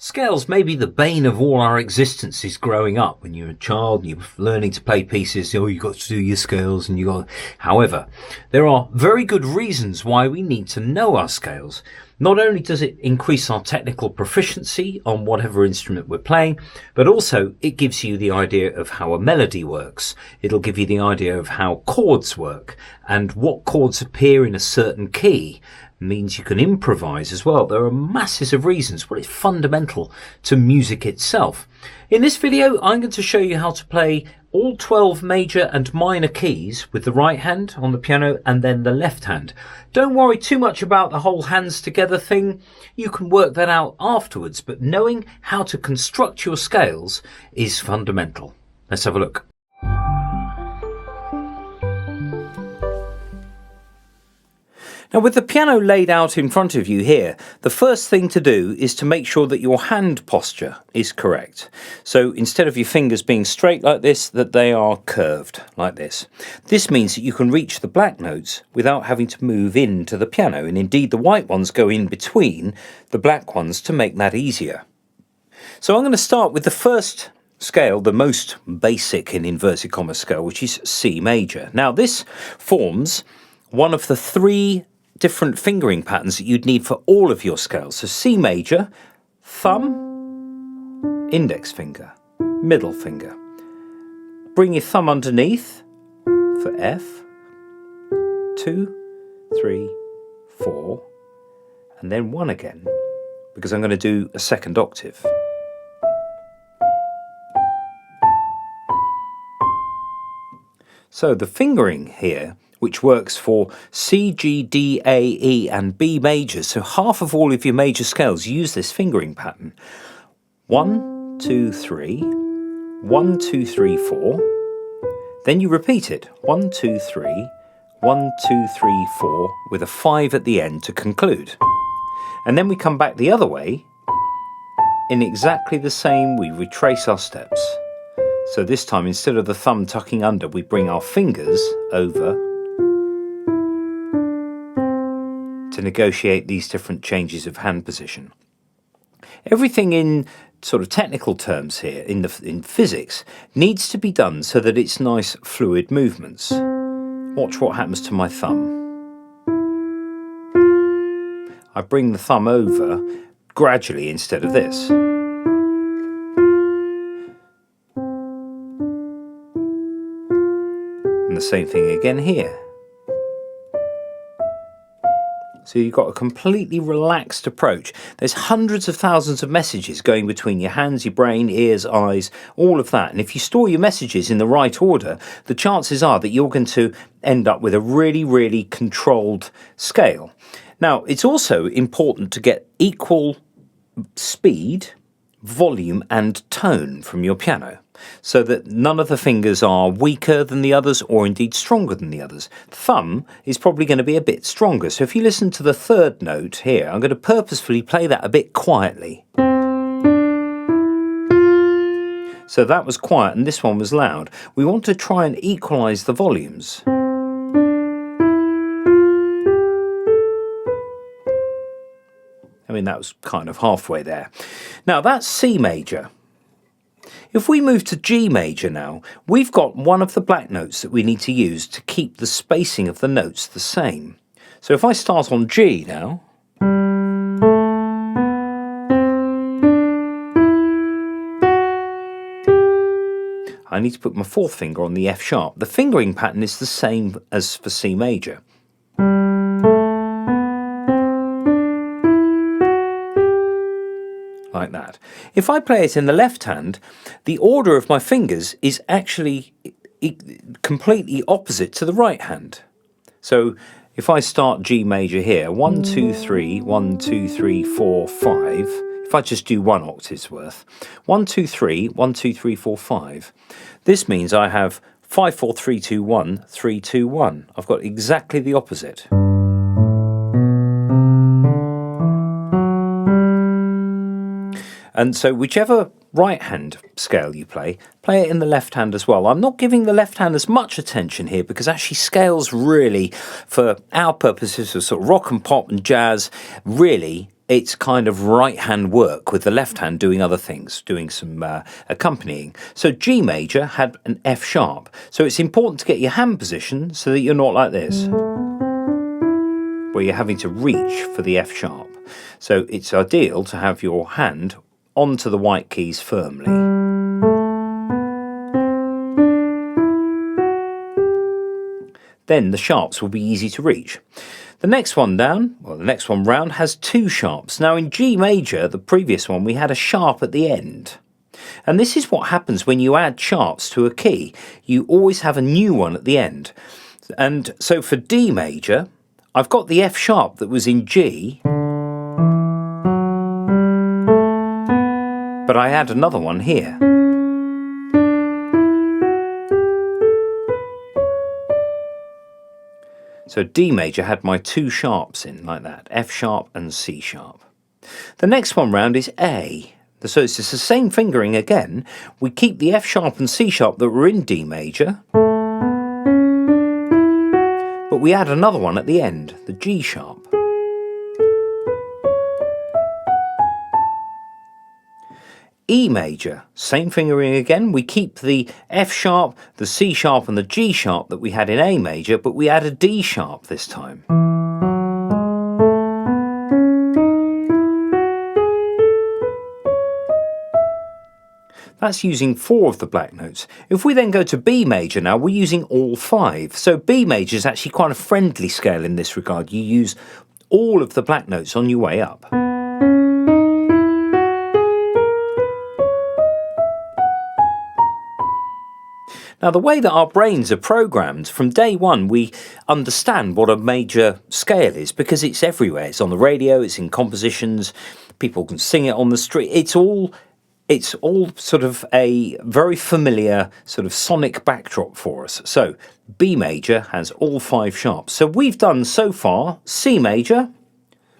Scales may be the bane of all our existences growing up. When you're a child and you're learning to play pieces, you've got to do your scales and However, there are very good reasons why we need to know our scales. Not only does it increase our technical proficiency on whatever instrument we're playing, but also it gives you the idea of how a melody works. It'll give you the idea of how chords work and what chords appear in a certain key. Means you can improvise as well. There are masses of reasons, but it's fundamental to music itself. In this video, I'm going to show you how to play all 12 major and minor keys with the right hand on the piano and then the left hand. Don't worry too much about the whole hands together thing. You can work that out afterwards, but knowing how to construct your scales is fundamental. Let's have a look. Now, with the piano laid out in front of you here, the first thing to do is to make sure that your hand posture is correct. So instead of your fingers being straight like this, that they are curved like this. This means that you can reach the black notes without having to move into the piano, and indeed the white ones go in between the black ones to make that easier. So I'm going to start with the first scale, the most basic in inverted commas scale, which is C major. Now this forms one of the three different fingering patterns that you'd need for all of your scales. So C major, thumb, index finger, middle finger. Bring your thumb underneath for F, 2, 3, 4, and then 1 again, because I'm going to do a second octave. So the fingering here, which works for C, G, D, A, E and B majors. So half of all of your major scales use this fingering pattern. 1, 2, 3, 1, 2, 3, 4. Then you repeat it. 1, 2, 3, 1, 2, 3, 4 with a 5 at the end to conclude. And then we come back the other way in exactly the same, we retrace our steps. So this time, instead of the thumb tucking under, we bring our fingers over to negotiate these different changes of hand position. Everything in sort of technical terms here, in physics, needs to be done so that it's nice fluid movements. Watch what happens to my thumb. I bring the thumb over gradually instead of this. And the same thing again here. So you've got a completely relaxed approach. There's hundreds of thousands of messages going between your hands, your brain, ears, eyes, all of that. And if you store your messages in the right order, the chances are that you're going to end up with a really, really controlled scale. Now, it's also important to get equal speed, volume and tone from your piano, so that none of the fingers are weaker than the others or indeed stronger than the others. The thumb is probably going to be a bit stronger. So if you listen to the third note here, I'm going to purposefully play that a bit quietly. So that was quiet and this one was loud. We want to try and equalize the volumes. I mean, that was kind of halfway there. Now that's C major. If we move to G major now, we've got one of the black notes that we need to use to keep the spacing of the notes the same. So if I start on G now, I need to put my fourth finger on the F sharp. The fingering pattern is the same as for C major. Like that. If I play it in the left hand, the order of my fingers is actually completely opposite to the right hand. So if I start G major here, 1, 2, 3, 1, 2, 3, 4, 5. If I just do one octave's worth, 1, 2, 3, 1, 2, 3, 4, 5. This means I have 5, 4, 3, 2, 1, 3, 2, 1. I've got exactly the opposite. And so whichever right hand scale you play it in the left hand as well. I'm not giving the left hand as much attention here because actually scales really, for our purposes of sort of rock and pop and jazz, really it's kind of right hand work with the left hand doing other things, doing some accompanying. So G major had an F sharp. So it's important to get your hand position so that you're not like this, where you're having to reach for the F sharp. So it's ideal to have your hand onto the white keys firmly. Then the sharps will be easy to reach. The next one down, well, the next one round has two sharps. Now in G major, the previous one, we had a sharp at the end. And this is what happens when you add sharps to a key. You always have a new one at the end. And so for D major, I've got the F sharp that was in G, but I add another one here. So D major had my two sharps in like that, F sharp and C sharp. The next one round is A. So it's the same fingering again. We keep the F sharp and C sharp that were in D major, but we add another one at the end, the G sharp. E major, same fingering again. We keep the F sharp, the C sharp and the G sharp that we had in A major, but we add a D sharp this time. That's using 4 of the black notes. If we then go to B major now, we're using all 5. So B major is actually quite a friendly scale in this regard. You use all of the black notes on your way up. Now, the way that our brains are programmed, from day one, we understand what a major scale is because it's everywhere. It's on the radio, it's in compositions, people can sing it on the street. It's all sort of a very familiar sort of sonic backdrop for us. So B major has all 5 sharps. So we've done so far C major,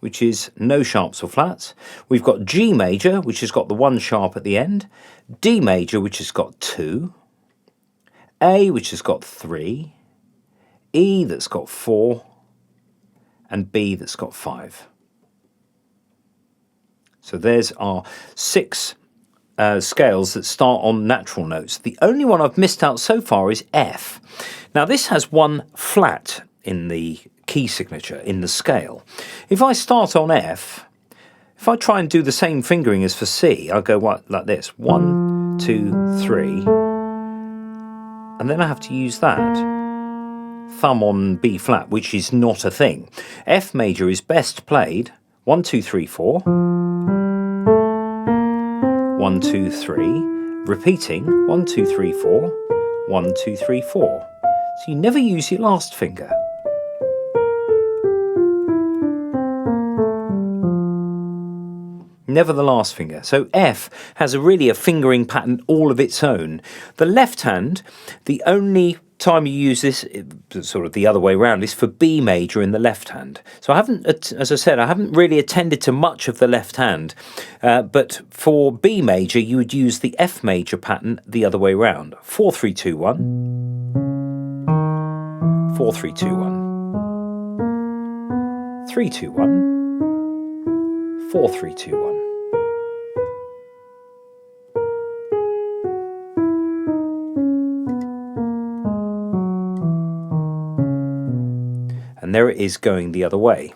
which is no sharps or flats. We've got G major, which has got the 1 sharp at the end. D major, which has got 2. A, which has got 3, E that's got 4, and B that's got 5. So there's our 6 scales that start on natural notes. The only one I've missed out so far is F. Now this has 1 flat in the key signature, in the scale. If I start on F, if I try and do the same fingering as for C, I'll go like this, 1, 2, 3. And then I have to use that thumb on B flat, which is not a thing. F major is best played 1, 2, 3, 4. 1, 2, 3. Repeating 1, 2, 3, 4. 1, 2, 3, 4. So you never use your last finger. Never the last finger. So F has really a fingering pattern all of its own. The left hand, the only time you use this, sort of the other way around, is for B major in the left hand. So I haven't, as I said, I haven't really attended to much of the left hand, but for B major you would use the F major pattern the other way around. 4, 3, 2, 1. 4, 3, 2, 1. 3, 2, 1. 4, 3, 2, 1. And there it is going the other way.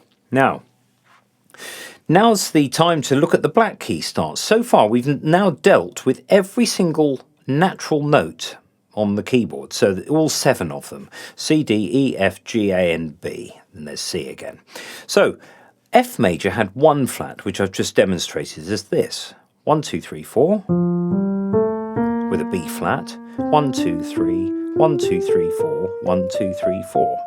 Now's the time to look at the black key starts. So far we've now dealt with every single natural note on the keyboard, so all 7 of them. C, D, E, F, G, A and B. And there's C again. So F major had 1 flat, which I've just demonstrated as this. 1, 2, 3, 4. With a B flat. 1, 2, 3. 1, 2, 3, 4. 1, 2, 3, 4.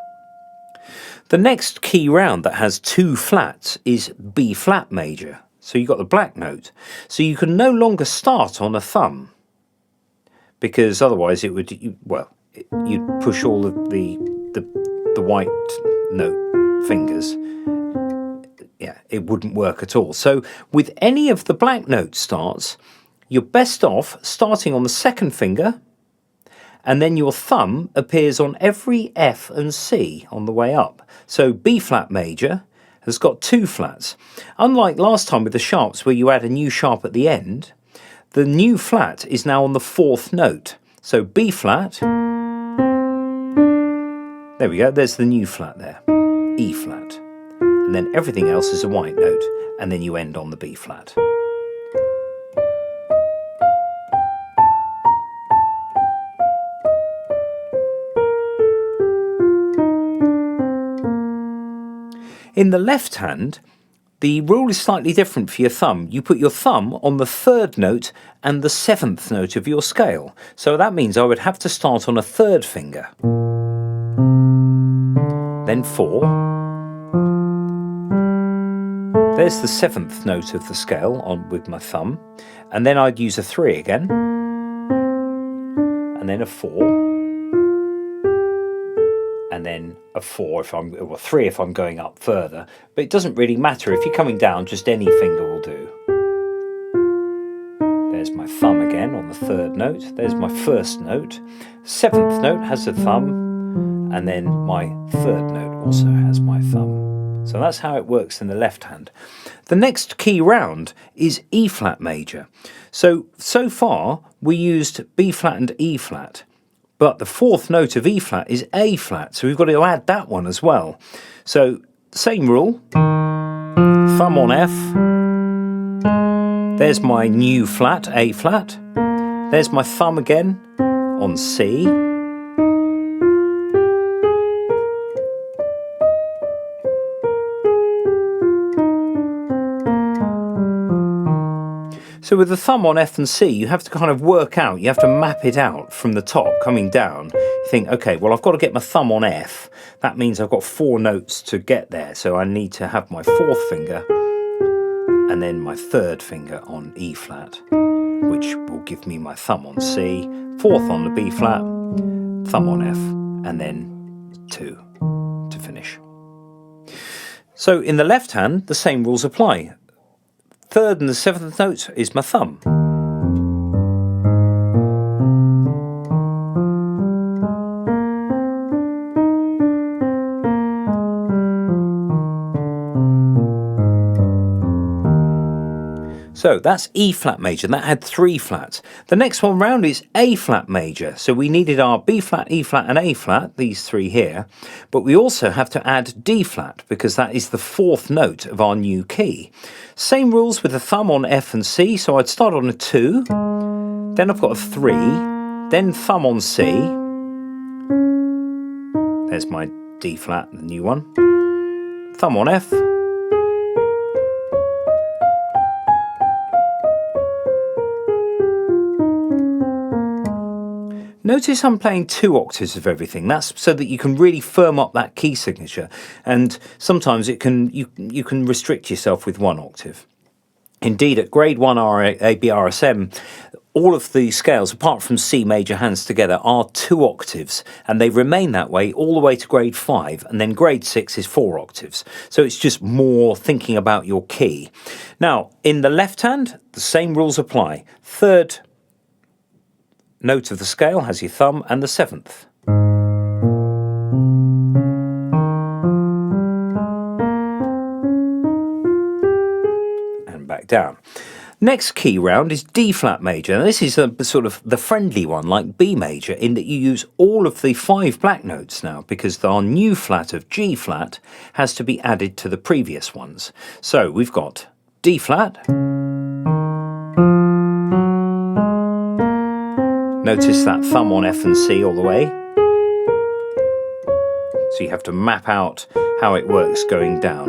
The next key round that has 2 flats is B flat major. So you've got the black note. So you can no longer start on a thumb, because otherwise it would, you'd push all of the white note fingers. Yeah, it wouldn't work at all. So with any of the black note starts, you're best off starting on the 2nd finger, and then your thumb appears on every F and C on the way up. So B flat major has got 2 flats. Unlike last time with the sharps where you add a new sharp at the end, the new flat is now on the 4th note. So B flat, there we go, there's the new flat there, E flat. And then everything else is a white note, and then you end on the B flat. In the left hand, the rule is slightly different for your thumb. You put your thumb on the 3rd note and the 7th note of your scale. So that means I would have to start on a 3rd finger. Then 4. There's the 7th note of the scale on with my thumb. And then I'd use a 3 again. And then a 4. And then a 4 or 3 if I'm going up further. But it doesn't really matter. If you're coming down, just any finger will do. There's my thumb again on the 3rd note. There's my 1st note. 7th note has a thumb. And then my 3rd note also has my thumb. So that's how it works in the left hand. The next key round is E flat major. So far we used B flat and E flat. But the 4th note of E flat is A flat, so we've got to add that one as well. So, same rule, thumb on F, there's my new flat, A flat, there's my thumb again on C, so with the thumb on F and C, you have to kind of work out, you have to map it out from the top coming down. You think, okay, well, I've got to get my thumb on F. That means I've got 4 notes to get there. So I need to have my 4th finger and then my 3rd finger on E flat, which will give me my thumb on C, 4th on the B flat, thumb on F, and then 2 to finish. So in the left hand, the same rules apply. 3rd and the 7th note is my thumb. So that's E flat major, and that had 3 flats. The next one round is A flat major. So we needed our B flat, E flat and A flat, these 3 here. But we also have to add D flat because that is the 4th note of our new key. Same rules with the thumb on F and C. So I'd start on a 2, then I've got a 3, then thumb on C. There's my D flat, the new one. Thumb on F. Notice I'm playing 2 octaves of everything. That's so that you can really firm up that key signature. And sometimes you can restrict yourself with 1 octave. Indeed, at grade 1 ABRSM, all of the scales, apart from C major hands together, are 2 octaves. And they remain that way all the way to grade 5. And then grade 6 is 4 octaves. So it's just more thinking about your key. Now, in the left hand, the same rules apply. 3rd note of the scale has your thumb and the 7th. And back down. Next key round is D flat major. Now this is a sort of the friendly one like B major in that you use all of the 5 black notes now because our new flat of G flat has to be added to the previous ones. So we've got D flat. Notice that thumb on F and C all the way. So you have to map out how it works going down.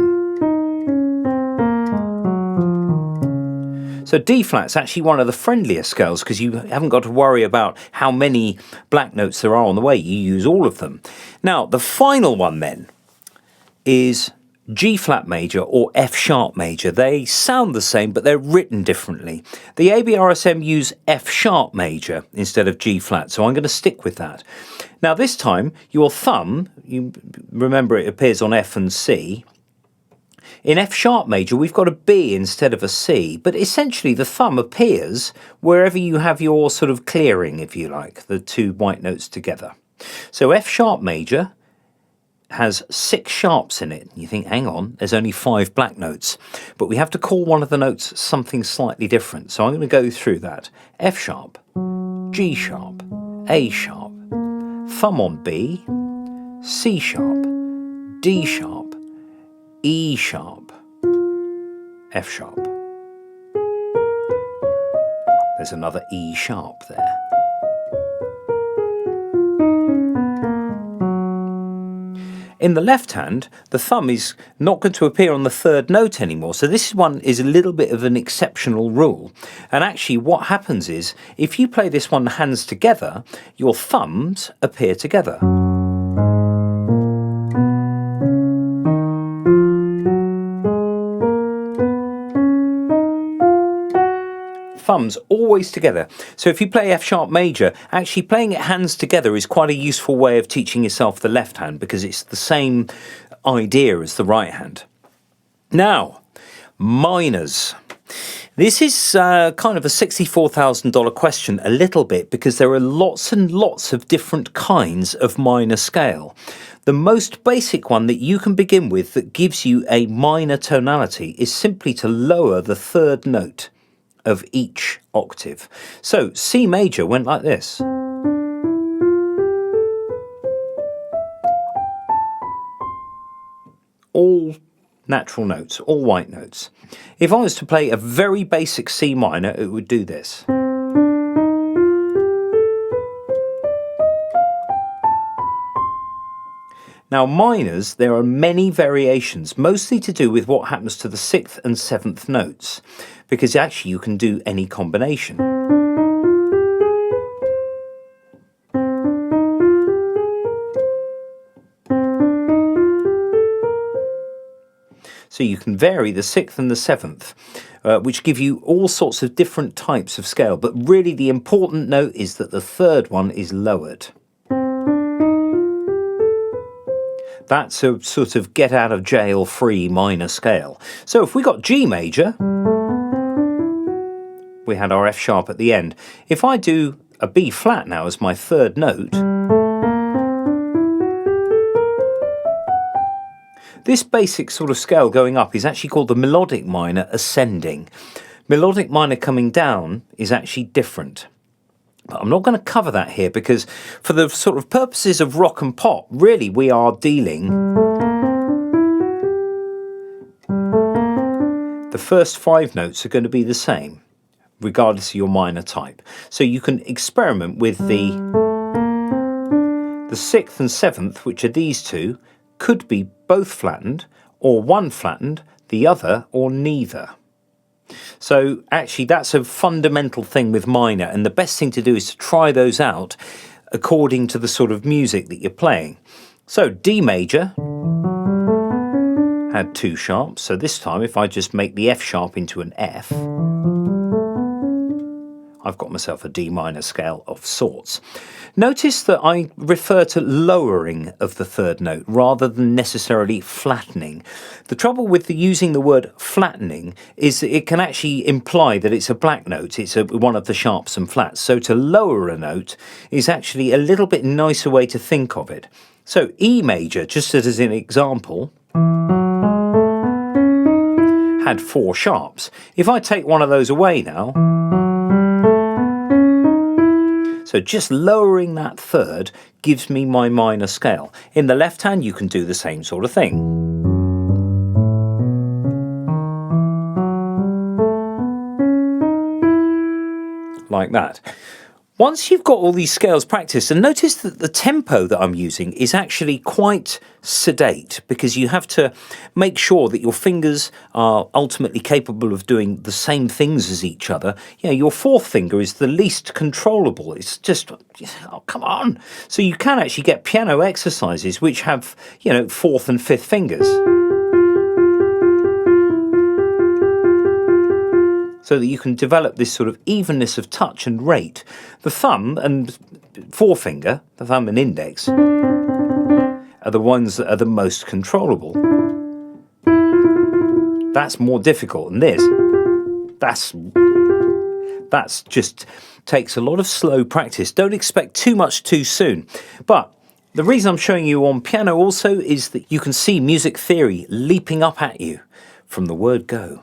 So D flat's actually one of the friendlier scales because you haven't got to worry about how many black notes there are on the way. You use all of them. Now, the final one then is G flat major or F sharp major. They sound the same, but they're written differently. The ABRSM use F sharp major instead of G flat, so I'm going to stick with that. Now this time, your thumb, you remember it appears on F and C. In F sharp major, we've got a B instead of a C, but essentially the thumb appears wherever you have your sort of clearing, if you like, the 2 white notes together. So F sharp major has 6 sharps in it. You think, hang on, there's only 5 black notes. But we have to call one of the notes something slightly different. So I'm going to go through that. F sharp, G sharp, A sharp, thumb on B, C sharp, D sharp, E sharp, F sharp. There's another E sharp there. In the left hand, the thumb is not going to appear on the 3rd note anymore. So this one is a little bit of an exceptional rule. And actually what happens is, if you play this one hands together, your thumbs appear together. Thumbs always together. So if you play F sharp major, actually playing it hands together is quite a useful way of teaching yourself the left hand, because it's the same idea as the right hand. Now, minors. This is kind of a $64,000 question a little bit, because there are lots and lots of different kinds of minor scale. The most basic one that you can begin with that gives you a minor tonality is simply to lower the 3rd note of each octave. So C major went like this. All natural notes, all white notes. If I was to play a very basic C minor, it would do this. Now minors, there are many variations, mostly to do with what happens to the 6th and 7th notes, because actually you can do any combination. So you can vary the 6th and the 7th, which give you all sorts of different types of scale, but really the important note is that the 3rd one is lowered. That's a sort of get out of jail free minor scale. So if we got G major, we had our F sharp at the end. If I do a B flat now as my 3rd note, this basic sort of scale going up is actually called the melodic minor ascending. Melodic minor coming down is actually different. But I'm not going to cover that here, because for the sort of purposes of rock and pop, really we are dealing... The first 5 notes are going to be the same, regardless of your minor type. So you can experiment with the 6th and 7th, which are these two, could be both flattened, or one flattened, the other, or neither. So actually that's a fundamental thing with minor, and the best thing to do is to try those out according to the sort of music that you're playing. So D major had 2 sharps, so this time if I just make the F sharp into an F, I've got myself a D minor scale of sorts. Notice that I refer to lowering of the 3rd note rather than necessarily flattening. The trouble with using the word flattening is that it can actually imply that it's a black note, it's one of the sharps and flats. So to lower a note is actually a little bit nicer way to think of it. So E major, just as an example, had 4 sharps. If I take one of those away now, so just lowering that 3rd gives me my minor scale. In the left hand, you can do the same sort of thing. Like that. Once you've got all these scales practiced, and notice that the tempo that I'm using is actually quite sedate, because you have to make sure that your fingers are ultimately capable of doing the same things as each other. You know, your 4th finger is the least controllable. It's just, oh, come on. So you can actually get piano exercises which have, 4th and 5th fingers, so that you can develop this sort of evenness of touch and rate. The thumb and forefinger, the thumb and index, are the ones that are the most controllable. That's more difficult than this. That's just takes a lot of slow practice. Don't expect too much too soon. But The reason I'm showing you on piano also is that you can see music theory leaping up at you from the word go.